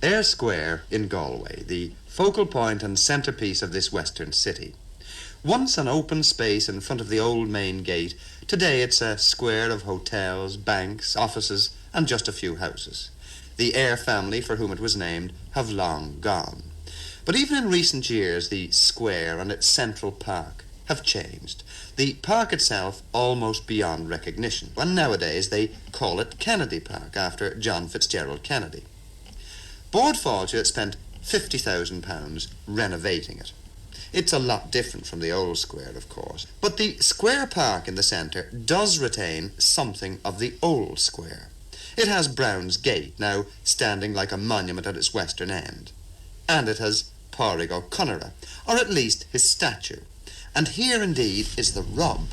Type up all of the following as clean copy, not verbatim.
Eyre Square in Galway, the focal point and centrepiece of this western city. Once an open space in front of the old main gate, today it's a square of hotels, banks, offices, and just a few houses. The Eyre family, for whom it was named, have long gone. But even in recent years, the square and its central park have changed. The park itself almost beyond recognition, and nowadays they call it Kennedy Park, after John Fitzgerald Kennedy. Bord Fáilte spent £50,000 renovating it. It's a lot different from the old square, of course, but the square park in the centre does retain something of the old square. It has Brown's Gate, now standing like a monument at its western end, and it has Pádraic Ó Conaire, or at least his statue. And here indeed is the rub,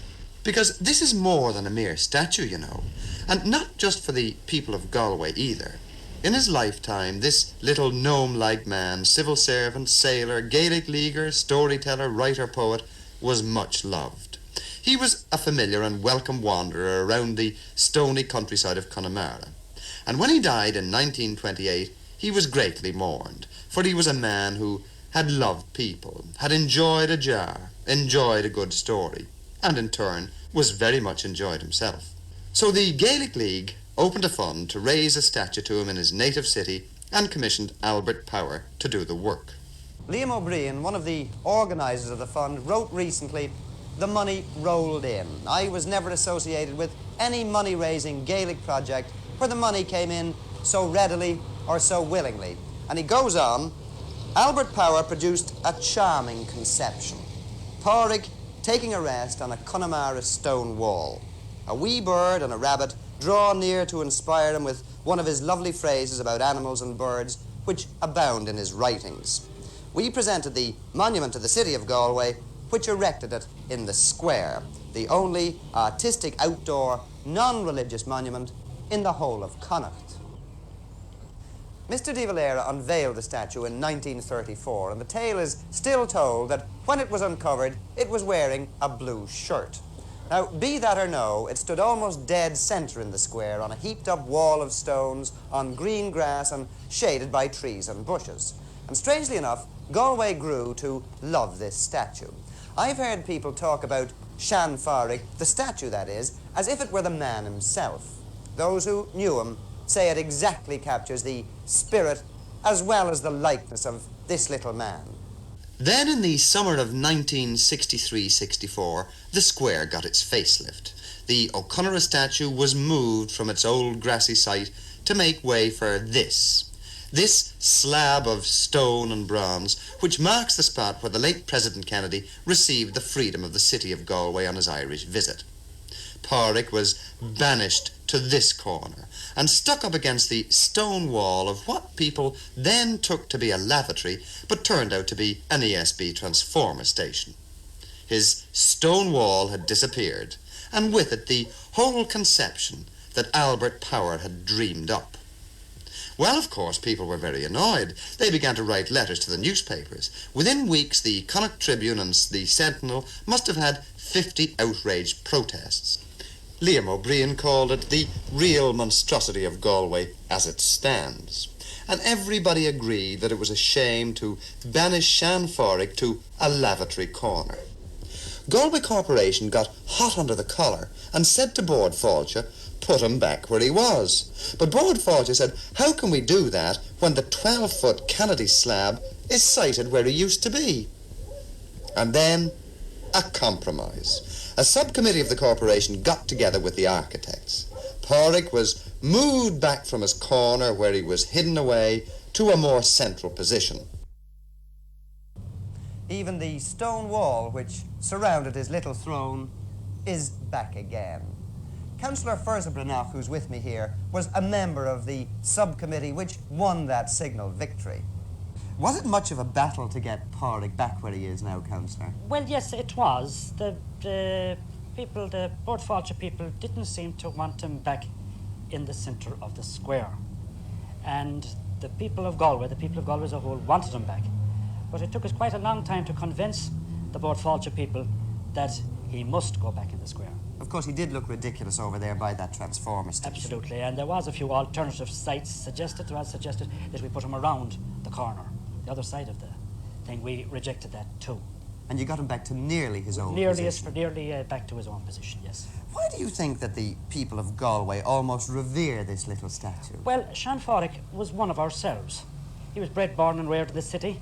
because this is more than a mere statue, you know, and not just for the people of Galway either. In his lifetime, this little gnome-like man, civil servant, sailor, Gaelic Leaguer, storyteller, writer, poet, was much loved. He was a familiar and welcome wanderer around the stony countryside of Connemara. And when he died in 1928, he was greatly mourned, for he was a man who had loved people, had enjoyed a jar, enjoyed a good story, and in turn was very much enjoyed himself. So the Gaelic League opened a fund to raise a statue to him in his native city and commissioned Albert Power to do the work. Liam O'Brien, one of the organisers of the fund, wrote recently, "The money rolled in. I was never associated with any money-raising Gaelic project where the money came in so readily or so willingly." And he goes on, Albert Power produced a charming conception. Pádraic taking a rest on a Connemara stone wall. A wee bird and a rabbit draw near to inspire him with one of his lovely phrases about animals and birds, which abound in his writings. We presented the monument to the city of Galway, which erected it in the square, the only artistic outdoor, non-religious monument in the whole of Connacht. Mr. de Valera unveiled the statue in 1934, and the tale is still told that when it was uncovered, it was wearing a blue shirt. Now, be that or no, it stood almost dead centre in the square on a heaped-up wall of stones, on green grass and shaded by trees and bushes. And strangely enough, Galway grew to love this statue. I've heard people talk about Sean Pádraic, the statue that is, as if it were the man himself. Those who knew him say it exactly captures the spirit as well as the likeness of this little man. Then in the summer of 1963-64, the square got its facelift. The Ó Conaire statue was moved from its old grassy site to make way for this slab of stone and bronze, which marks the spot where the late President Kennedy received the freedom of the city of Galway on his Irish visit. Pádraic was banished to this corner and stuck up against the stone wall of what people then took to be a lavatory, but turned out to be an ESB transformer station. His stone wall had disappeared, and with it the whole conception that Albert Power had dreamed up. Well, of course, people were very annoyed. They began to write letters to the newspapers. Within weeks, the Connacht Tribune and the Sentinel must have had 50 outraged protests. Liam O'Brien called it the real monstrosity of Galway as it stands. And everybody agreed that it was a shame to banish Sean Pádraic to a lavatory corner. Galway Corporation got hot under the collar and said to Bord Fáilte, put him back where he was. But Bord Fáilte said, how can we do that when the 12-foot Kennedy slab is sited where he used to be? And then a compromise. A subcommittee of the corporation got together with the architects. Pádraic was moved back from his corner where he was hidden away to a more central position. Even the stone wall which surrounded his little throne is back again. Councillor Fursa Branach, who's with me here, was a member of the subcommittee which won that signal victory. Was it much of a battle to get Pádraic back where he is now, Councillor? Well, yes, it was. The people, the Bord Fáilte people, didn't seem to want him back in the centre of the square. And the people of Galway as a whole, wanted him back. But it took us quite a long time to convince the Bord Fáilte people that he must go back in the square. Of course, he did look ridiculous over there by that transformer station. Absolutely, and there was a few alternative sites suggested that we put him around the corner, the other side of the thing. We rejected that too. And you got him back to nearly his own Nearly position. back to his own position, yes. Why do you think that the people of Galway almost revere this little statue? Well, Sean Pádraic was one of ourselves. He was bred, born and reared in the city,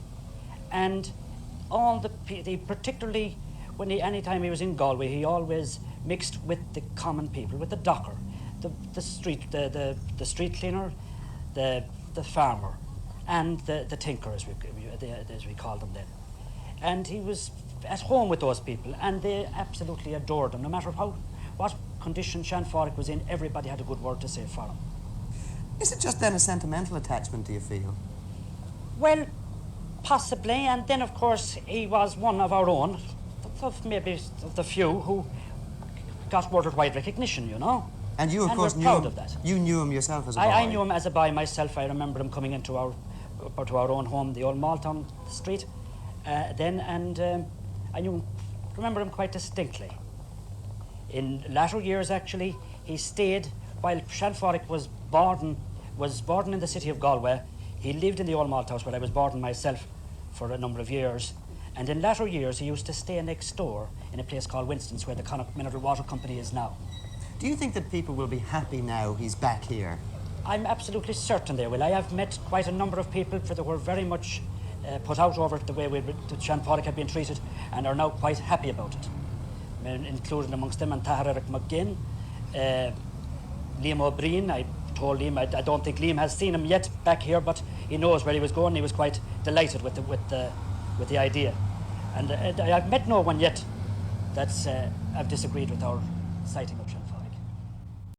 and all particularly any time he was in Galway, he always mixed with the common people, with the docker, the street street cleaner, the farmer, and the tinker, as we called them then. And he was at home with those people, and they absolutely adored him. No matter what condition Sean Pádraic was in, everybody had a good word to say for him. Is it just then a sentimental attachment, do you feel? Well, possibly, and then of course he was one of our own, maybe of the few who got worldwide recognition, you know. And you, of course, knew him. Of that. You knew him yourself as a boy. I knew him as a boy myself. I remember him coming into our own home, the old Malton Street, then, and I remember him quite distinctly. In latter years, actually, he stayed while Sean Pádraic was born in the city of Galway. He lived in the old malt house where I was born myself for a number of years. And in latter years, he used to stay next door in a place called Winston's, where the Connacht Mineral Water Company is now. Do you think that people will be happy now he's back here? I'm absolutely certain they will. I have met quite a number of people that were very much put out over the way that Sean Pádraic had been treated, and are now quite happy about it. Including amongst them and Pádraic McGinn, Liam O'Brien. I told Liam I don't think Liam has seen him yet back here, but he knows where he was going. He was quite delighted with the idea, and I've met no one yet that's I've disagreed with our sighting of Sean.